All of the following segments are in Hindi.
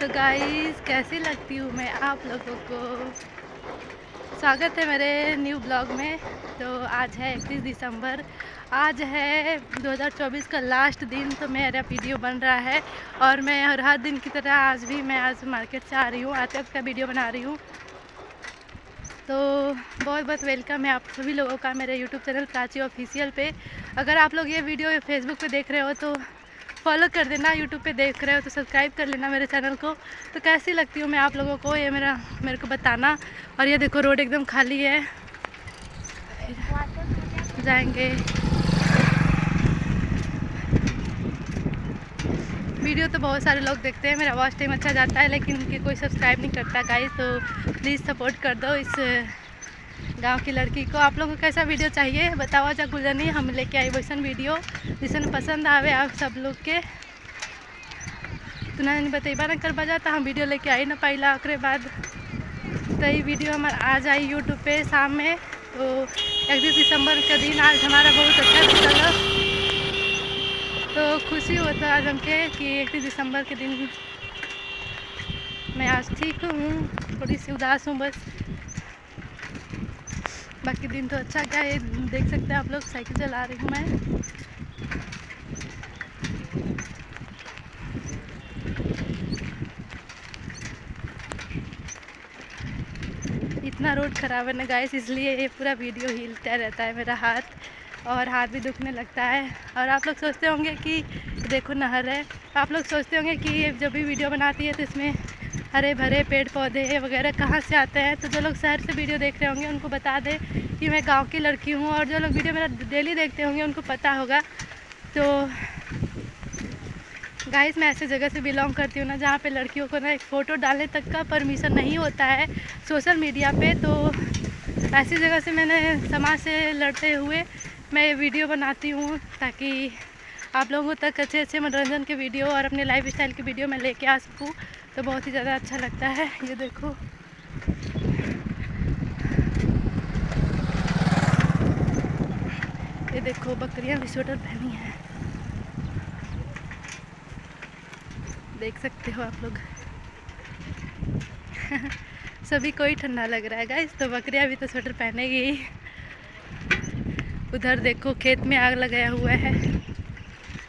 तो गाइस कैसी लगती हूँ मैं आप लोगों को। स्वागत है मेरे न्यू ब्लॉग में। तो आज है 31 दिसंबर। आज है 2024 का लास्ट दिन। तो मेरा वीडियो बन रहा है और मैं हर दिन की तरह आज मार्केट से आ रही हूँ, आते वक्त का वीडियो बना रही हूँ। तो बहुत बहुत वेलकम है आप सभी लोगों का मेरे यूट्यूब चैनल प्राची ऑफिशियल पे। अगर आप लोग ये वीडियो फेसबुक पे देख रहे हो तो फॉलो कर देना, यूट्यूब पे देख रहे हो तो सब्सक्राइब कर लेना मेरे चैनल को। तो कैसी लगती हूँ मैं आप लोगों को ये मेरे को बताना। और ये देखो रोड एकदम खाली है, जाएंगे। वीडियो तो बहुत सारे लोग देखते हैं, मेरा वॉच टाइम अच्छा जाता है, लेकिन उनके कोई सब्सक्राइब नहीं करता गाइस। तो प्लीज़ सपोर्ट कर दो इस गांव की लड़की को। आप लोगों को कैसा वीडियो चाहिए बताओ जा गुजरनी, हम लेके आई वैसन वीडियो जिसन पसंद आवे आप सब लोग के। तो नहीं बतेबा न कर बजा तो हम वीडियो लेके आई ना पाइला ओकरे बाद। तो ये वीडियो हमारा आ जाए यूट्यूब पे शाम में। तो 31 दिसंबर का दिन आज हमारा बहुत अच्छा बीतल। तो खुशी होता है आज हमके कि 31 दिसंबर के दिन मैं आज ठीक हूँ, थोड़ी सी उदास हूँ बस। बाकी दिन तो अच्छा क्या है, देख सकते हैं आप लोग, साइकिल चला रही हूँ मैं। इतना रोड ख़राब है ना गाइस, इसलिए ये पूरा वीडियो हिलता रहता है मेरा हाथ, और हाथ भी दुखने लगता है। और आप लोग सोचते होंगे कि देखो नहर है, आप लोग सोचते होंगे कि जब भी वीडियो बनाती है तो इसमें हरे भरे पेड़ पौधे वगैरह कहाँ से आते हैं। तो जो लोग शहर से वीडियो देख रहे होंगे उनको बता दें कि मैं गांव की लड़की हूँ, और जो लोग वीडियो मेरा डेली देखते होंगे उनको पता होगा। तो गाइस मैं ऐसे जगह से बिलोंग करती हूँ ना जहाँ पे लड़कियों को ना एक फ़ोटो डालने तक का परमिशन नहीं होता है सोशल मीडिया पे। तो ऐसी जगह से मैंने समाज से लड़ते हुए मैं वीडियो बनाती हूँ, ताकि आप लोगों तक अच्छे अच्छे मनोरंजन के वीडियो और अपने लाइफ स्टाइल के वीडियो मैं लेके आ सकूँ। तो बहुत ही ज़्यादा अच्छा लगता है। ये देखो ये देखो बकरियाँ भी स्वेटर पहनी हैं, देख सकते हो आप लोग। सभी को ही ठंडा लग रहा है गाइस, तो बकरियाँ भी तो स्वेटर पहनेगी। उधर देखो खेत में आग लगाया हुआ है।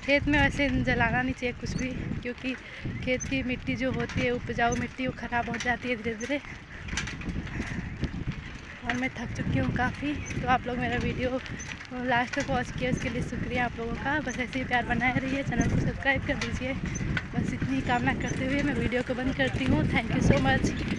खेत में वैसे जलाना नहीं चाहिए कुछ भी, क्योंकि खेत की मिट्टी जो होती है उपजाऊ मिट्टी वो ख़राब हो जाती है धीरे धीरे। और मैं थक चुकी हूँ काफ़ी। तो आप लोग मेरा वीडियो लास्ट तक वॉच किया उसके लिए शुक्रिया आप लोगों का। बस ऐसे ही प्यार बनाए रहिए, चैनल को सब्सक्राइब कर दीजिए। बस इतनी कामना करते हुए मैं वीडियो को बंद करती हूँ। Thank you so much.